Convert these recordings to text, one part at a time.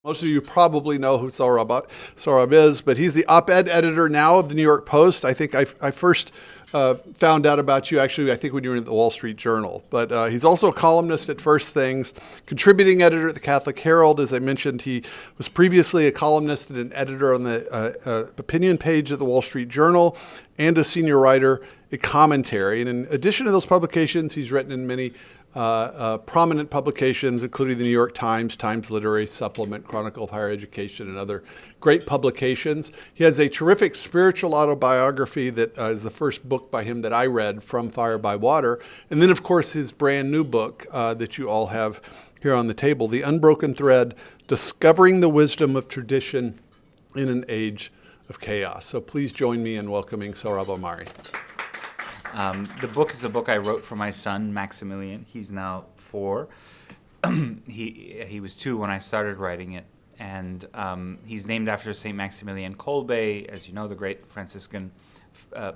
Most of you probably know who Sohrab is, but he's the op-ed editor now of the New York Post. I think I first found out about you actually, I think when you were in the Wall Street Journal. But he's also a columnist at First Things, contributing editor at the Catholic Herald. As I mentioned, he was previously a columnist and an editor on the opinion page of the Wall Street Journal, and a senior writer at Commentary. And in addition to those publications, he's written in many prominent publications, including the New York Times, Times Literary Supplement, Chronicle of Higher Education, and other great publications. He has a terrific spiritual autobiography that is the first book by him that I read, From Fire by Water. And then, of course, his brand new book that you all have here on the table, The Unbroken Thread, Discovering the Wisdom of Tradition in an Age of Chaos. So please join me in welcoming Sohrab Ahmari. The book is a book I wrote for my son, Maximilian. He's now 4. He was 2 when I started writing it. And he's named after St. Maximilian Kolbe, as you know, the great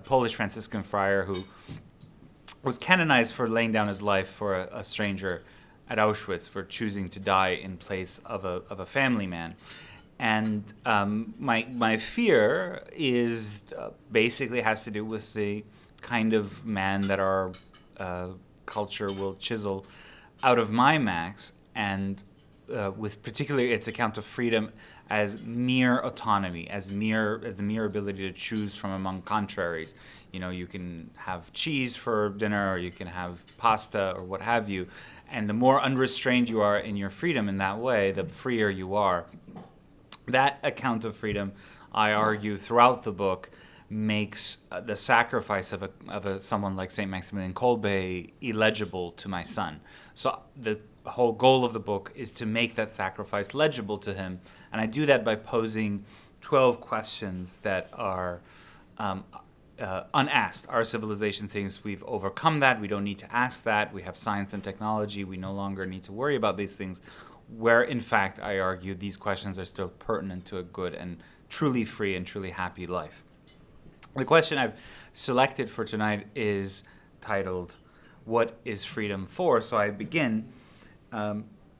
Polish Franciscan friar who was canonized for laying down his life for a stranger at Auschwitz, for choosing to die in place of a family man. And my fear is basically has to do with the kind of man that our culture will chisel out of my Max, and with particularly its account of freedom as mere autonomy, as the mere ability to choose from among contraries. You know, you can have cheese for dinner, or you can have pasta, or what have you, and the more unrestrained you are in your freedom in that way, the freer you are. That account of freedom, I argue throughout the book, makes the sacrifice of someone like St. Maximilian Kolbe illegible to my son. So the whole goal of the book is to make that sacrifice legible to him, and I do that by posing 12 questions that are unasked. Our civilization thinks we've overcome that, we don't need to ask that, we have science and technology, we no longer need to worry about these things, where in fact I argue these questions are still pertinent to a good and truly free and truly happy life. The question I've selected for tonight is titled, What is Freedom For? So I begin.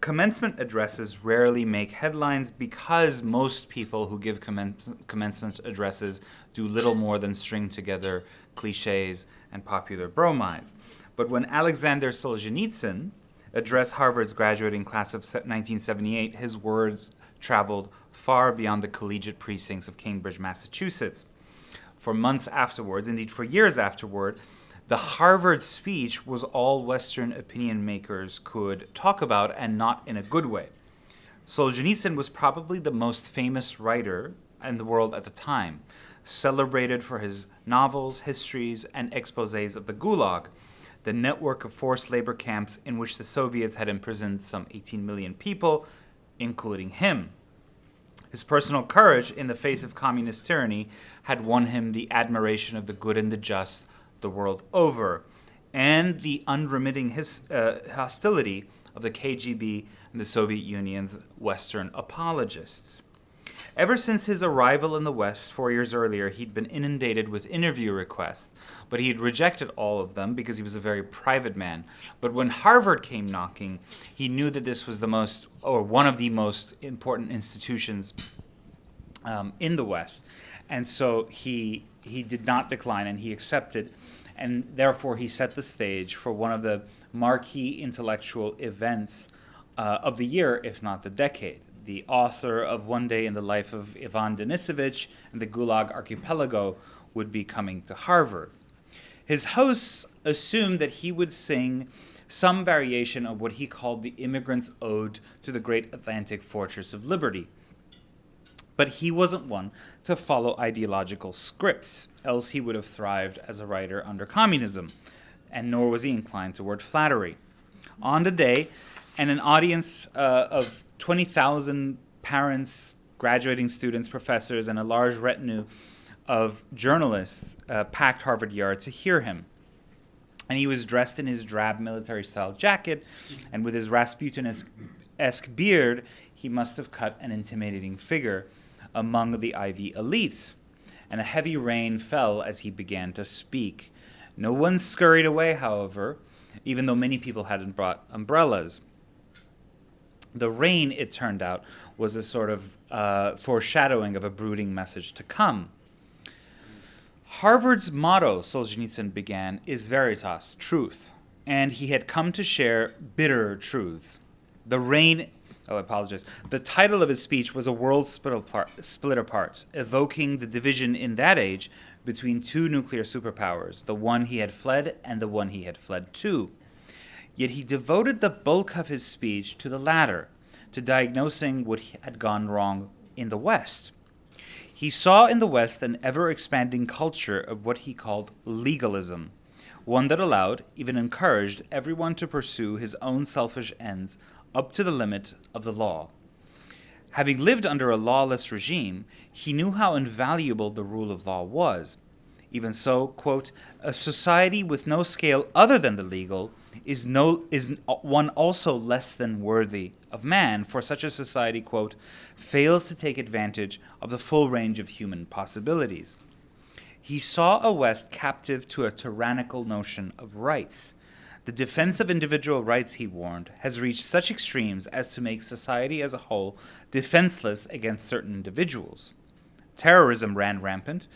Commencement addresses rarely make headlines because most people who give commencement addresses do little more than string together cliches and popular bromides. But when Alexander Solzhenitsyn addressed Harvard's graduating class of 1978, his words traveled far beyond the collegiate precincts of Cambridge, Massachusetts. For months afterwards, indeed for years afterward, the Harvard speech was all Western opinion makers could talk about, and not in a good way. Solzhenitsyn was probably the most famous writer in the world at the time, celebrated for his novels, histories, and exposés of the Gulag, the network of forced labor camps in which the Soviets had imprisoned some 18 million people, including him. His personal courage in the face of communist tyranny had won him the admiration of the good and the just the world over, and the unremitting hostility of the KGB and the Soviet Union's Western apologists. Ever since his arrival in the West 4 years earlier, he'd been inundated with interview requests, but he had rejected all of them because he was a very private man. But when Harvard came knocking, he knew that this was one of the most important institutions in the West. And so he did not decline, and he accepted, and therefore he set the stage for one of the marquee intellectual events of the year, if not the decade. The author of One Day in the Life of Ivan Denisovich and the Gulag Archipelago would be coming to Harvard. His hosts assumed that he would sing some variation of what he called the immigrant's ode to the great Atlantic fortress of liberty. But he wasn't one to follow ideological scripts, else he would have thrived as a writer under communism, and nor was he inclined toward flattery. On the day, and an audience of 20,000 parents, graduating students, professors, and a large retinue of journalists packed Harvard Yard to hear him. And he was dressed in his drab military-style jacket, and with his Rasputin-esque beard, he must have cut an intimidating figure among the Ivy elites. And a heavy rain fell as he began to speak. No one scurried away, however, even though many people hadn't brought umbrellas. The rain, it turned out, was a sort of foreshadowing of a brooding message to come. Harvard's motto, Solzhenitsyn began, is Veritas, truth, and he had come to share bitter truths. The rain, oh, I apologize. The title of his speech was A World Split Apart, evoking the division in that age between two nuclear superpowers, the one he had fled and the one he had fled to. Yet he devoted the bulk of his speech to the latter, to diagnosing what had gone wrong in the West. He saw in the West an ever-expanding culture of what he called legalism, one that allowed, even encouraged, everyone to pursue his own selfish ends up to the limit of the law. Having lived under a lawless regime, he knew how invaluable the rule of law was. Even so, quote, a society with no scale other than the legal is one also less than worthy of man, for such a society, quote, fails to take advantage of the full range of human possibilities. He saw a West captive to a tyrannical notion of rights. The defense of individual rights, he warned, has reached such extremes as to make society as a whole defenseless against certain individuals. Terrorism ran rampant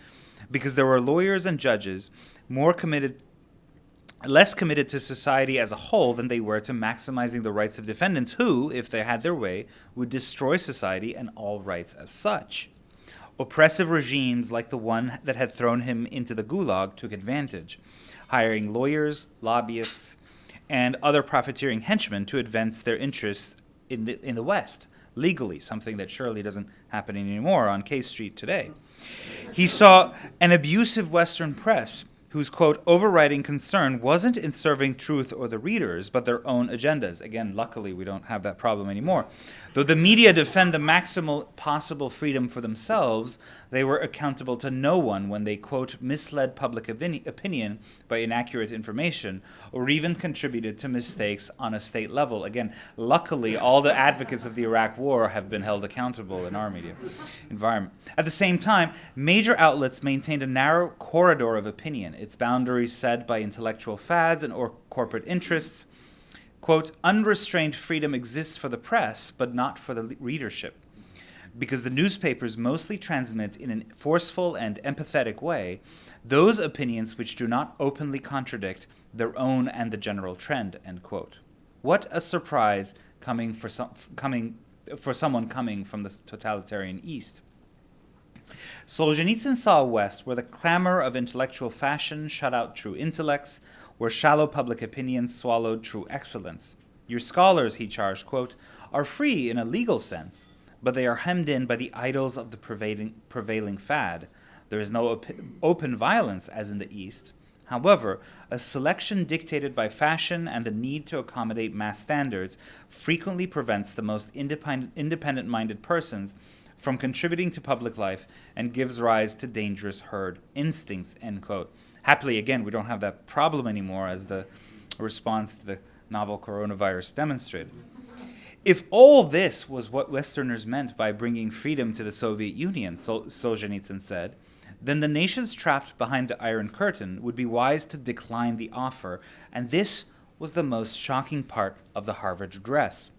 because there were lawyers and judges less committed to society as a whole than they were to maximizing the rights of defendants who, if they had their way, would destroy society and all rights as such. Oppressive regimes like the one that had thrown him into the Gulag took advantage, hiring lawyers, lobbyists, and other profiteering henchmen to advance their interests in the West, legally, something that surely doesn't happen anymore on K Street today. He saw an abusive Western press whose, quote, overriding concern wasn't in serving truth or the readers, but their own agendas. Again, luckily, we don't have that problem anymore. Though the media defend the maximal possible freedom for themselves, they were accountable to no one when they, quote, misled public opinion by inaccurate information, or even contributed to mistakes on a state level. Again, luckily, all the advocates of the Iraq War have been held accountable in our media environment. At the same time, major outlets maintained a narrow corridor of opinion, its boundaries set by intellectual fads and or corporate interests. Quote, unrestrained freedom exists for the press, but not for the readership, because the newspapers mostly transmit in a forceful and empathetic way those opinions which do not openly contradict their own and the general trend, end quote. What a surprise coming for someone coming from the totalitarian East. Solzhenitsyn saw a West where the clamor of intellectual fashion shut out true intellects, where shallow public opinion swallowed true excellence. Your scholars, he charged, quote, are free in a legal sense, but they are hemmed in by the idols of the prevailing fad. There is no open violence as in the East. However, a selection dictated by fashion and the need to accommodate mass standards frequently prevents the most independent-minded persons from contributing to public life and gives rise to dangerous herd instincts, end quote. Happily, again, we don't have that problem anymore, as the response to the novel coronavirus demonstrated. If all this was what Westerners meant by bringing freedom to the Soviet Union, Solzhenitsyn said, then the nations trapped behind the Iron Curtain would be wise to decline the offer, and this was the most shocking part of the Harvard address.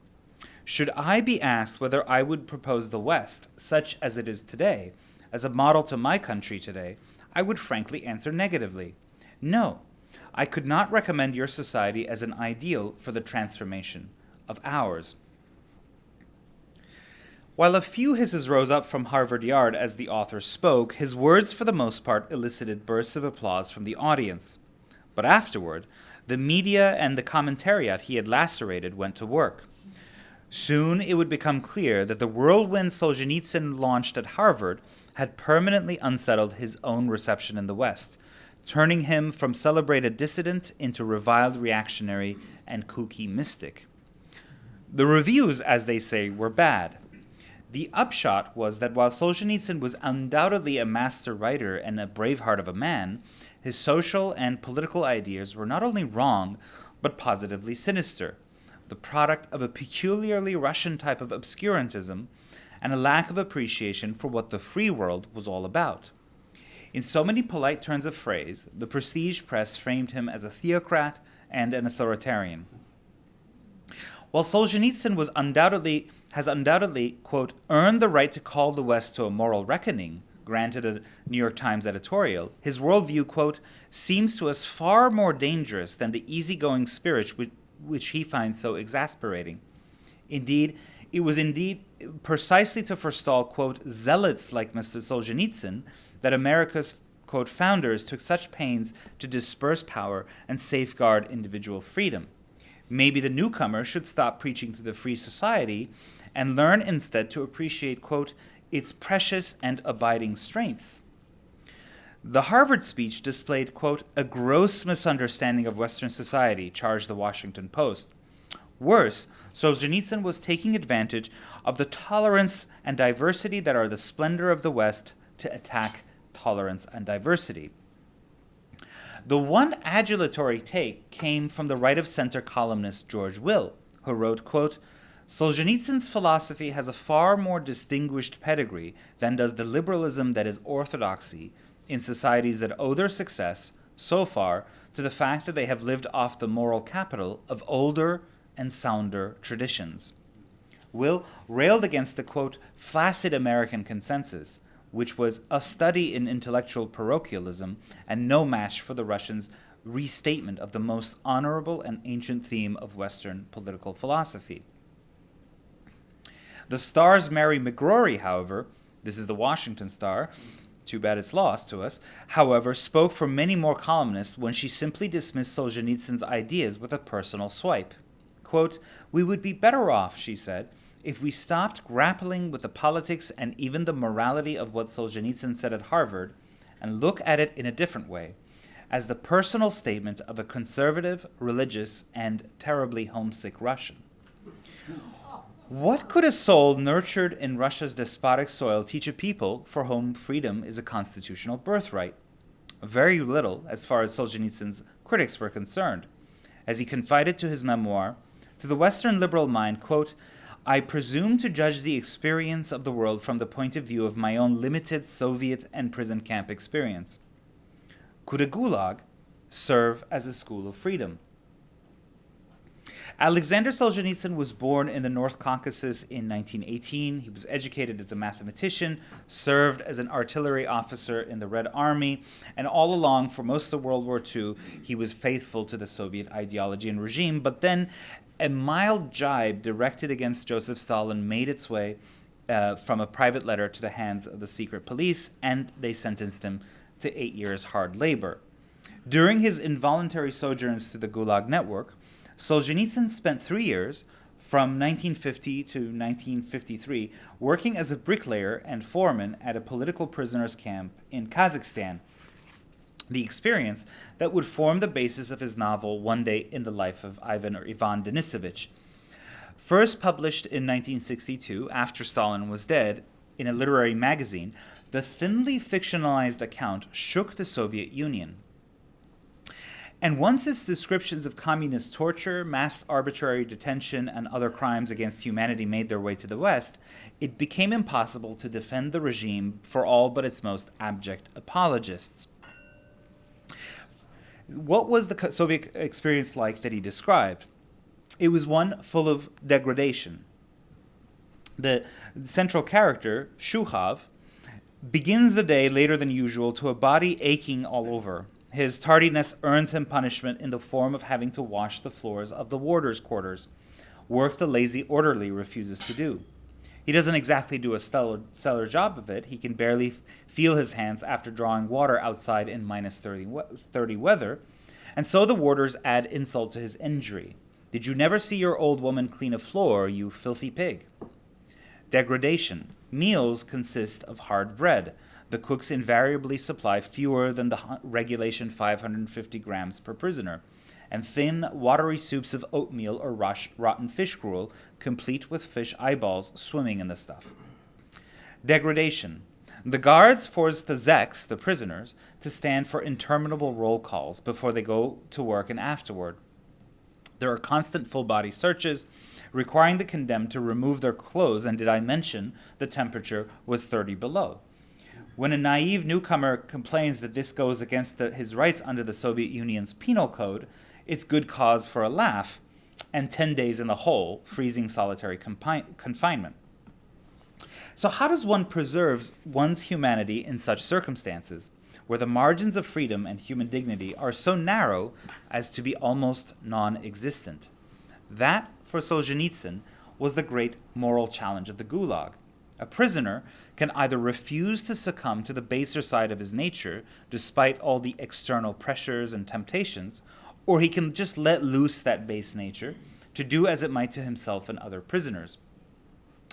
Should I be asked whether I would propose the West, such as it is today, as a model to my country today, I would frankly answer negatively. No, I could not recommend your society as an ideal for the transformation of ours. While a few hisses rose up from Harvard Yard as the author spoke, his words for the most part elicited bursts of applause from the audience. But afterward, the media and the commentariat he had lacerated went to work. Soon it would become clear that the whirlwind Solzhenitsyn launched at Harvard had permanently unsettled his own reception in the West, turning him from celebrated dissident into reviled reactionary and kooky mystic. The reviews, as they say, were bad. The upshot was that while Solzhenitsyn was undoubtedly a master writer and a brave heart of a man, his social and political ideas were not only wrong, but positively sinister, the product of a peculiarly Russian type of obscurantism and a lack of appreciation for what the free world was all about. In so many polite turns of phrase, the prestige press framed him as a theocrat and an authoritarian. While Solzhenitsyn has undoubtedly, quote, earned the right to call the West to a moral reckoning, granted a New York Times editorial, his worldview, quote, seems to us far more dangerous than the easygoing spirit which he finds so exasperating. Indeed, it was precisely to forestall, quote, zealots like Mr. Solzhenitsyn that America's, quote, founders took such pains to disperse power and safeguard individual freedom. Maybe the newcomer should stop preaching to the free society and learn instead to appreciate, quote, its precious and abiding strengths. The Harvard speech displayed, quote, a gross misunderstanding of Western society, charged the Washington Post. Worse, Solzhenitsyn was taking advantage of the tolerance and diversity that are the splendor of the West to attack tolerance and diversity. The one adulatory take came from the right-of-center columnist George Will, who wrote, quote, Solzhenitsyn's philosophy has a far more distinguished pedigree than does the liberalism that is orthodoxy in societies that owe their success, so far, to the fact that they have lived off the moral capital of older and sounder traditions. Will railed against the, quote, flaccid American consensus, which was a study in intellectual parochialism and no match for the Russians' restatement of the most honorable and ancient theme of Western political philosophy. The Star's Mary McGrory, however, this is the Washington Star, too bad it's lost to us, however, spoke for many more columnists when she simply dismissed Solzhenitsyn's ideas with a personal swipe. Quote, we would be better off, she said, if we stopped grappling with the politics and even the morality of what Solzhenitsyn said at Harvard and look at it in a different way, as the personal statement of a conservative, religious, and terribly homesick Russian. What could a soul nurtured in Russia's despotic soil teach a people for whom freedom is a constitutional birthright? Very little, as far as Solzhenitsyn's critics were concerned. As he confided to his memoir, to the Western liberal mind, quote, I presume to judge the experience of the world from the point of view of my own limited Soviet and prison camp experience. Could a gulag serve as a school of freedom? Alexander Solzhenitsyn was born in the North Caucasus in 1918. He was educated as a mathematician, served as an artillery officer in the Red Army, and all along, for most of World War II, he was faithful to the Soviet ideology and regime. But then a mild jibe directed against Joseph Stalin made its way from a private letter to the hands of the secret police, and they sentenced him to 8 years hard labor. During his involuntary sojourns through the Gulag network, Solzhenitsyn spent 3 years, from 1950 to 1953, working as a bricklayer and foreman at a political prisoners camp in Kazakhstan, the experience that would form the basis of his novel One Day in the Life of Ivan Denisovich. First published in 1962, after Stalin was dead, in a literary magazine, the thinly fictionalized account shook the Soviet Union. And once its descriptions of communist torture, mass arbitrary detention, and other crimes against humanity made their way to the West, it became impossible to defend the regime for all but its most abject apologists. What was the Soviet experience like that he described? It was one full of degradation. The central character, Shukhov, begins the day later than usual to a body aching all over. His tardiness earns him punishment in the form of having to wash the floors of the warders' quarters, work the lazy orderly refuses to do. He doesn't exactly do a stellar job of it. He can barely feel his hands after drawing water outside in minus 30 weather, and so the warders add insult to his injury. Did you never see your old woman clean a floor, you filthy pig? Degradation. Meals consist of hard bread. The cooks invariably supply fewer than the regulation 550 grams per prisoner, and thin, watery soups of oatmeal or rotten fish gruel, complete with fish eyeballs swimming in the stuff. Degradation. The guards force the zeks, the prisoners, to stand for interminable roll calls before they go to work and afterward. There are constant full-body searches, requiring the condemned to remove their clothes, and did I mention the temperature was 30 below? When a naive newcomer complains that this goes against his rights under the Soviet Union's penal code, it's good cause for a laugh. and 10 days in the hole, freezing solitary confinement. So how does one preserve one's humanity in such circumstances, where the margins of freedom and human dignity are so narrow as to be almost non-existent? That, for Solzhenitsyn, was the great moral challenge of the Gulag. A prisoner can either refuse to succumb to the baser side of his nature, despite all the external pressures and temptations, or he can just let loose that base nature to do as it might to himself and other prisoners.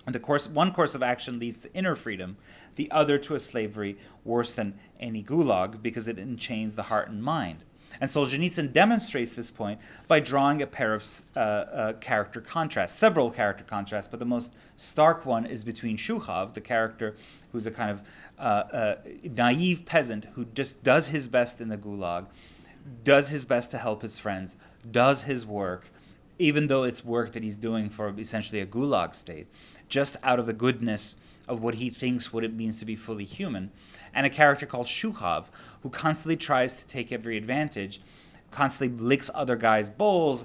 And one course of action leads to inner freedom, the other to a slavery worse than any gulag because it enchains the heart and mind. And Solzhenitsyn demonstrates this point by drawing a pair of character contrasts, several character contrasts, but the most stark one is between Shuhav, the character who's a kind of naive peasant who just does his best in the gulag, does his best to help his friends, does his work, even though it's work that he's doing for essentially a gulag state, just out of the goodness of what he thinks what it means to be fully human, and a character called Shuhav, who constantly tries to take every advantage, constantly licks other guys' bowls,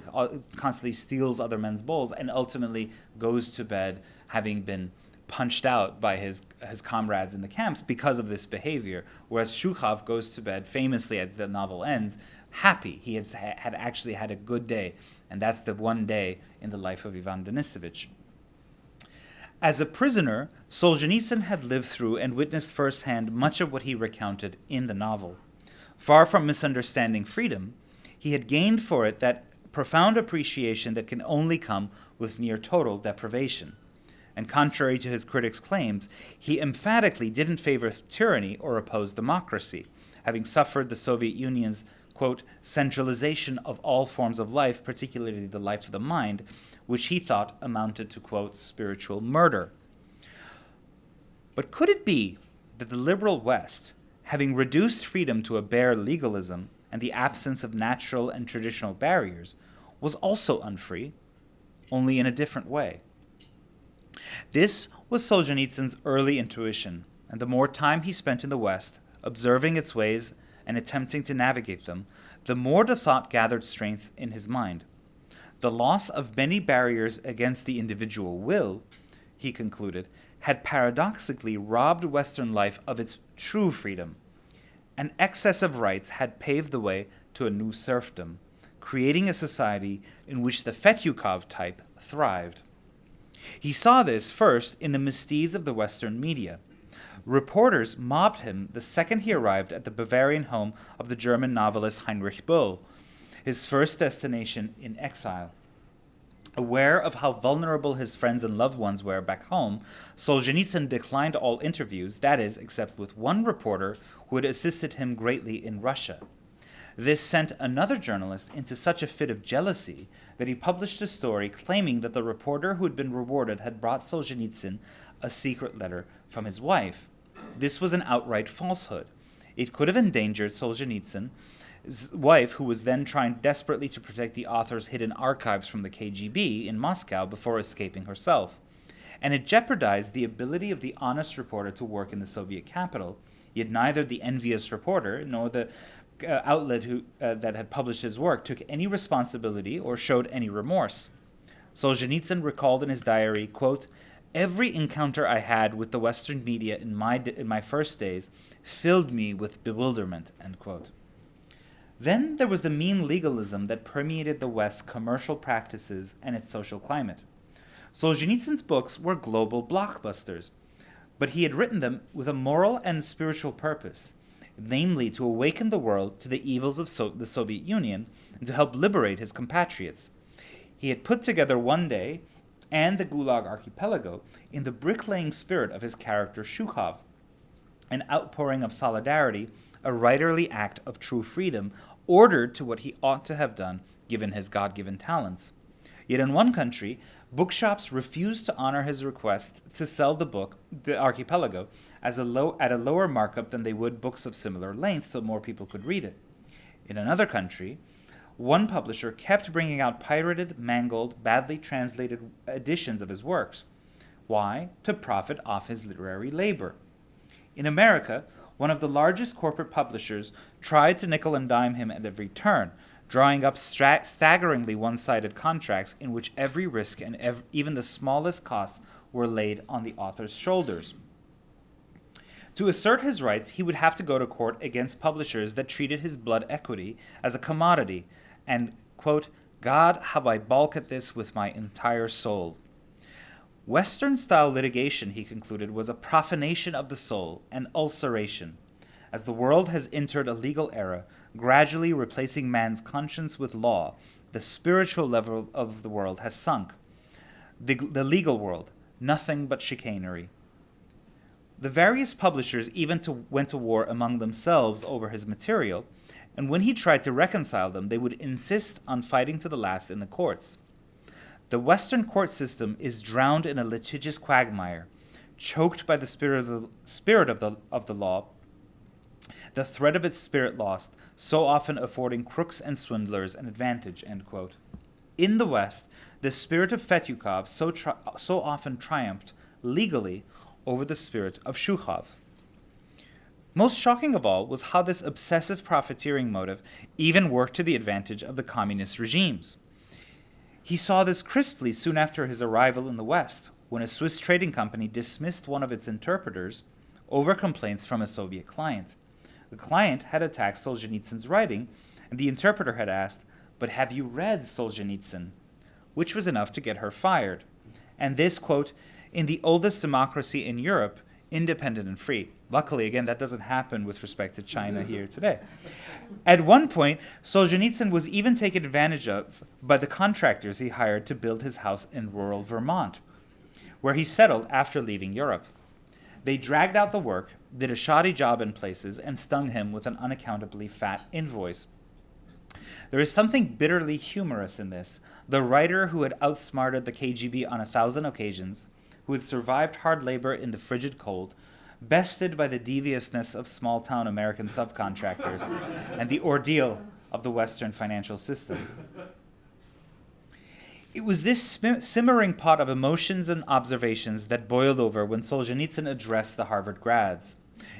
constantly steals other men's bowls, and ultimately goes to bed having been punched out by his comrades in the camps because of this behavior, whereas Shuhav goes to bed, famously as the novel ends, happy. He had actually had a good day, and that's the one day in the life of Ivan Denisovich. As a prisoner, Solzhenitsyn had lived through and witnessed firsthand much of what he recounted in the novel. Far from misunderstanding freedom, he had gained for it that profound appreciation that can only come with near total deprivation. And contrary to his critics' claims, he emphatically didn't favor tyranny or oppose democracy, having suffered the Soviet Union's, quote, centralization of all forms of life, particularly the life of the mind, which he thought amounted to, quote, spiritual murder. But could it be that the liberal West, having reduced freedom to a bare legalism and the absence of natural and traditional barriers, was also unfree, only in a different way? This was Solzhenitsyn's early intuition, and the more time he spent in the West, observing its ways and attempting to navigate them, the more the thought gathered strength in his mind. The loss of many barriers against the individual will, he concluded, had paradoxically robbed Western life of its true freedom. An excess of rights had paved the way to a new serfdom, creating a society in which the Fetyukov type thrived. He saw this first in the misdeeds of the Western media. Reporters mobbed him the second he arrived at the Bavarian home of the German novelist Heinrich Böll, his first destination in exile. Aware of how vulnerable his friends and loved ones were back home, Solzhenitsyn declined all interviews, that is, except with one reporter who had assisted him greatly in Russia. This sent another journalist into such a fit of jealousy that he published a story claiming that the reporter who had been rewarded had brought Solzhenitsyn a secret letter from his wife. This was an outright falsehood. It could have endangered Solzhenitsyn's wife, who was then trying desperately to protect the author's hidden archives from the KGB in Moscow before escaping herself. And it jeopardized the ability of the honest reporter to work in the Soviet capital, yet neither the envious reporter nor the outlet that had published his work took any responsibility or showed any remorse. Solzhenitsyn recalled in his diary, quote, "Every encounter I had with the Western media in my first days filled me with bewilderment," end quote. Then there was the mean legalism that permeated the West's commercial practices and its social climate. Solzhenitsyn's books were global blockbusters, but he had written them with a moral and spiritual purpose, namely to awaken the world to the evils of the Soviet Union and to help liberate his compatriots. He had put together One Day and the Gulag Archipelago in the bricklaying spirit of his character Shuhav, an outpouring of solidarity, a writerly act of true freedom, ordered to what he ought to have done given his God-given talents. Yet in one country, bookshops refused to honor his request to sell the book, The Archipelago, at a lower markup than they would books of similar length so more people could read it. In another country, one publisher kept bringing out pirated, mangled, badly translated editions of his works. Why? To profit off his literary labor. In America, one of the largest corporate publishers tried to nickel and dime him at every turn, drawing up staggeringly one-sided contracts in which every risk and even the smallest costs were laid on the author's shoulders. To assert his rights, he would have to go to court against publishers that treated his blood equity as a commodity and, quote, "God, how I balk at this with my entire soul." Western-style litigation, he concluded, was a profanation of the soul, an ulceration. As the world has entered a legal era, gradually replacing man's conscience with law, the spiritual level of the world has sunk. The legal world, nothing but chicanery. The various publishers even went to war among themselves over his material, and when he tried to reconcile them, they would insist on fighting to the last in the courts. The Western court system is drowned in a litigious quagmire, choked by the spirit of the law, the thread of its spirit lost, so often affording crooks and swindlers an advantage, end quote. In the West, the spirit of Fetyukov so often triumphed legally over the spirit of Shukhov. Most shocking of all was how this obsessive profiteering motive even worked to the advantage of the communist regimes. He saw this crisply soon after his arrival in the West, when a Swiss trading company dismissed one of its interpreters over complaints from a Soviet client. The client had attacked Solzhenitsyn's writing, and the interpreter had asked, "But have you read Solzhenitsyn?" which was enough to get her fired. And this, quote, "in the oldest democracy in Europe, independent and free." Luckily, again, that doesn't happen with respect to China here today. At one point, Solzhenitsyn was even taken advantage of by the contractors he hired to build his house in rural Vermont, where he settled after leaving Europe. They dragged out the work, did a shoddy job in places, and stung him with an unaccountably fat invoice. There is something bitterly humorous in this. The writer who had outsmarted the KGB on 1,000 occasions, who had survived hard labor in the frigid cold, bested by the deviousness of small-town American subcontractors and the ordeal of the Western financial system. It was this simmering pot of emotions and observations that boiled over when Solzhenitsyn addressed the Harvard grads.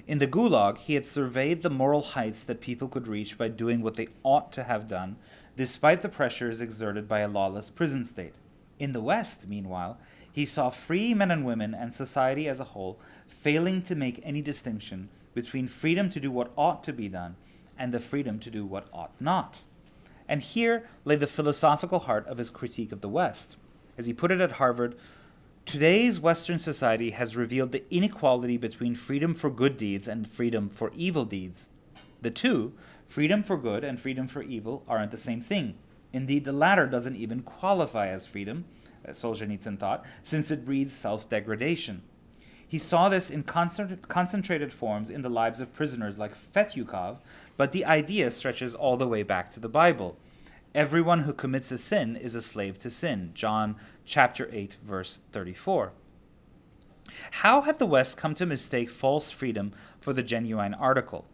In the Gulag, he had surveyed the moral heights that people could reach by doing what they ought to have done, despite the pressures exerted by a lawless prison state. In the West, meanwhile, he saw free men and women and society as a whole failing to make any distinction between freedom to do what ought to be done and the freedom to do what ought not. And here lay the philosophical heart of his critique of the West. As he put it at Harvard, "Today's Western society has revealed the inequality between freedom for good deeds and freedom for evil deeds. The two, freedom for good and freedom for evil, aren't the same thing. Indeed, the latter doesn't even qualify as freedom," Solzhenitsyn thought, "since it breeds self-degradation." He saw this in concentrated forms in the lives of prisoners like Fetyukov, but the idea stretches all the way back to the Bible. Everyone who commits a sin is a slave to sin, John chapter 8, verse 34. How had the West come to mistake false freedom for the genuine article?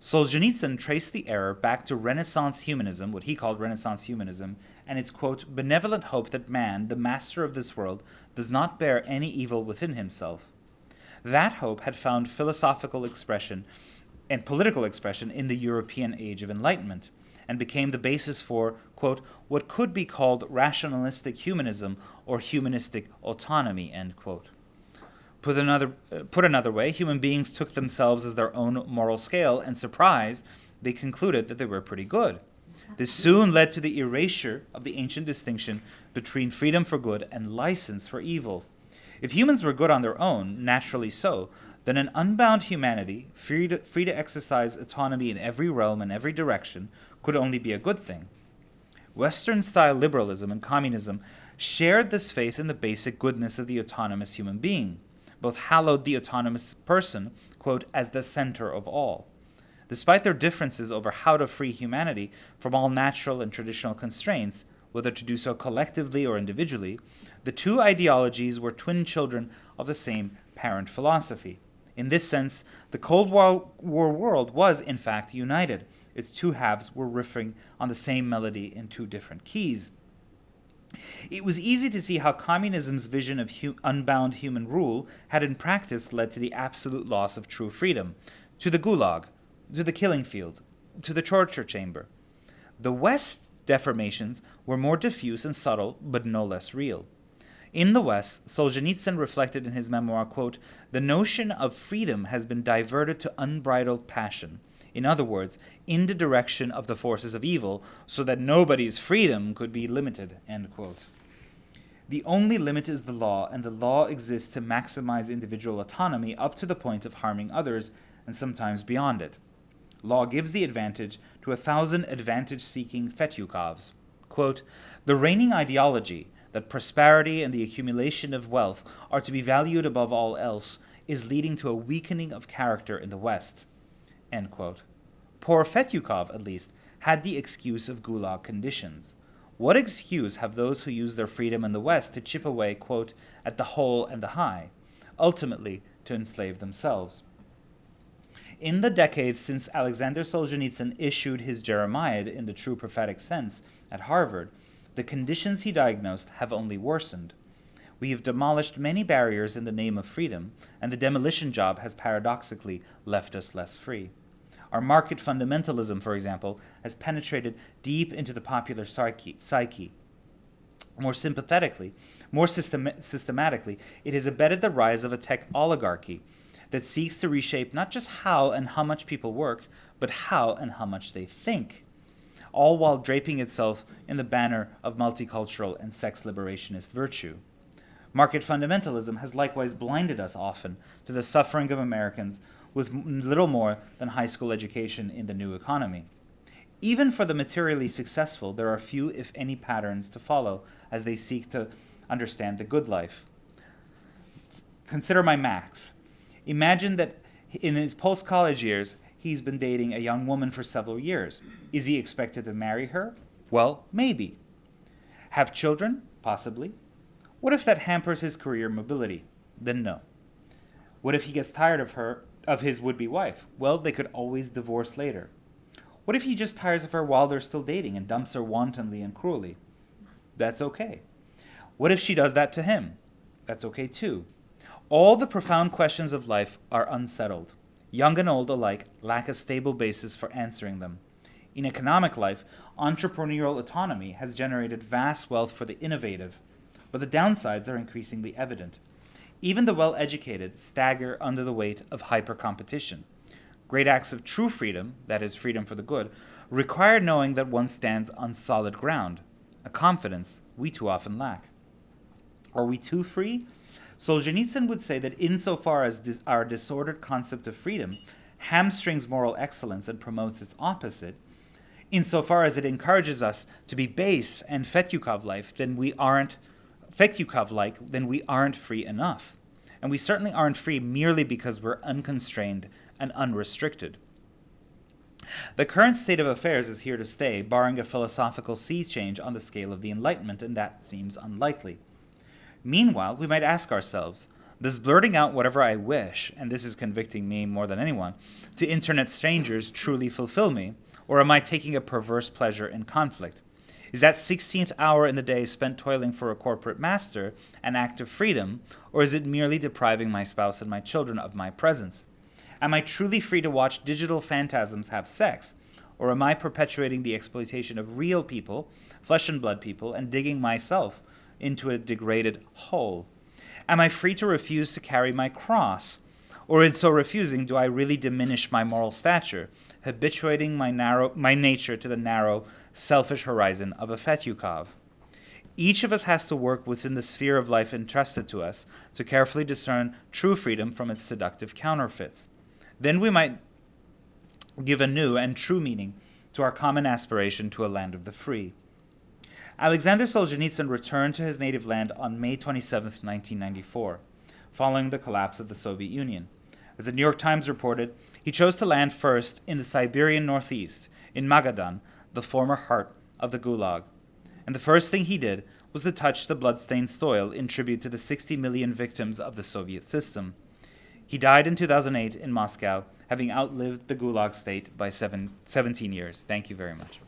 Solzhenitsyn traced the error back to Renaissance humanism, what he called Renaissance humanism, and its, quote, "benevolent hope that man, the master of this world, does not bear any evil within himself." That hope had found philosophical expression and political expression in the European Age of Enlightenment, and became the basis for, quote, "what could be called rationalistic humanism or humanistic autonomy," end quote. Put another way, human beings took themselves as their own moral scale, and surprised, they concluded that they were pretty good. This soon led to the erasure of the ancient distinction between freedom for good and license for evil. If humans were good on their own, naturally so, then an unbound humanity, free to exercise autonomy in every realm and every direction, could only be a good thing. Western-style liberalism and communism shared this faith in the basic goodness of the autonomous human being. Both hallowed the autonomous person, quote, "as the center of all." Despite their differences over how to free humanity from all natural and traditional constraints, whether to do so collectively or individually, the two ideologies were twin children of the same parent philosophy. In this sense, the Cold War world was, in fact, united. Its two halves were riffing on the same melody in two different keys. It was easy to see how communism's vision of unbound human rule had in practice led to the absolute loss of true freedom, to the Gulag, to the killing field, to the torture chamber. The West's deformations were more diffuse and subtle, but no less real. In the West, Solzhenitsyn reflected in his memoir, quote, "The notion of freedom has been diverted to unbridled passion. In other words, in the direction of the forces of evil, so that nobody's freedom could be limited," end quote. The only limit is the law, and the law exists to maximize individual autonomy up to the point of harming others, and sometimes beyond it. Law gives the advantage to 1,000 advantage-seeking Fetyukovs. Quote, "The reigning ideology that prosperity and the accumulation of wealth are to be valued above all else is leading to a weakening of character in the West." End quote. Poor Fetyukov, at least, had the excuse of Gulag conditions. What excuse have those who use their freedom in the West to chip away, quote, "at the whole and the high," ultimately to enslave themselves? In the decades since Alexander Solzhenitsyn issued his Jeremiad in the true prophetic sense at Harvard, the conditions he diagnosed have only worsened. We have demolished many barriers in the name of freedom, and the demolition job has paradoxically left us less free. Our market fundamentalism, for example, has penetrated deep into the popular psyche. More sympathetically, more systematically, it has abetted the rise of a tech oligarchy that seeks to reshape not just how and how much people work, but how and how much they think, all while draping itself in the banner of multicultural and sex liberationist virtue. Market fundamentalism has likewise blinded us often to the suffering of Americans with little more than high school education in the new economy. Even for the materially successful, there are few, if any, patterns to follow as they seek to understand the good life. Consider my Max. Imagine that in his post-college years, he's been dating a young woman for several years. Is he expected to marry her? Well, maybe. Have children? Possibly. What if that hampers his career mobility? Then no. What if he gets tired of his would-be wife? Well, they could always divorce later. What if he just tires of her while they're still dating and dumps her wantonly and cruelly? That's okay. What if she does that to him? That's okay too. All the profound questions of life are unsettled. Young and old alike lack a stable basis for answering them. In economic life, entrepreneurial autonomy has generated vast wealth for the innovative, but the downsides are increasingly evident. Even the well-educated stagger under the weight of hyper-competition. Great acts of true freedom, that is, freedom for the good, require knowing that one stands on solid ground, a confidence we too often lack. Are we too free? Solzhenitsyn would say that insofar as our disordered concept of freedom hamstrings moral excellence and promotes its opposite, insofar as it encourages us to be base and Fetyukov-like, then we aren't free enough. And we certainly aren't free merely because we're unconstrained and unrestricted. The current state of affairs is here to stay, barring a philosophical sea change on the scale of the Enlightenment, and that seems unlikely. Meanwhile, we might ask ourselves, does blurting out whatever I wish, and this is convicting me more than anyone, to internet strangers truly fulfill me, or am I taking a perverse pleasure in conflict? Is that 16th hour in the day spent toiling for a corporate master an act of freedom, or is it merely depriving my spouse and my children of my presence? Am I truly free to watch digital phantasms have sex, or am I perpetuating the exploitation of real people, flesh and blood people, and digging myself into a degraded hole? Am I free to refuse to carry my cross? Or in so refusing, do I really diminish my moral stature, habituating my nature to the narrow, selfish horizon of a Fetyukov? Each of us has to work within the sphere of life entrusted to us to carefully discern true freedom from its seductive counterfeits. Then we might give a new and true meaning to our common aspiration to a land of the free. Alexander Solzhenitsyn returned to his native land on May 27, 1994, following the collapse of the Soviet Union. As the New York Times reported, he chose to land first in the Siberian Northeast, in Magadan, the former heart of the Gulag. And the first thing he did was to touch the blood-stained soil in tribute to the 60 million victims of the Soviet system. He died in 2008 in Moscow, having outlived the Gulag state by 17 years. Thank you very much.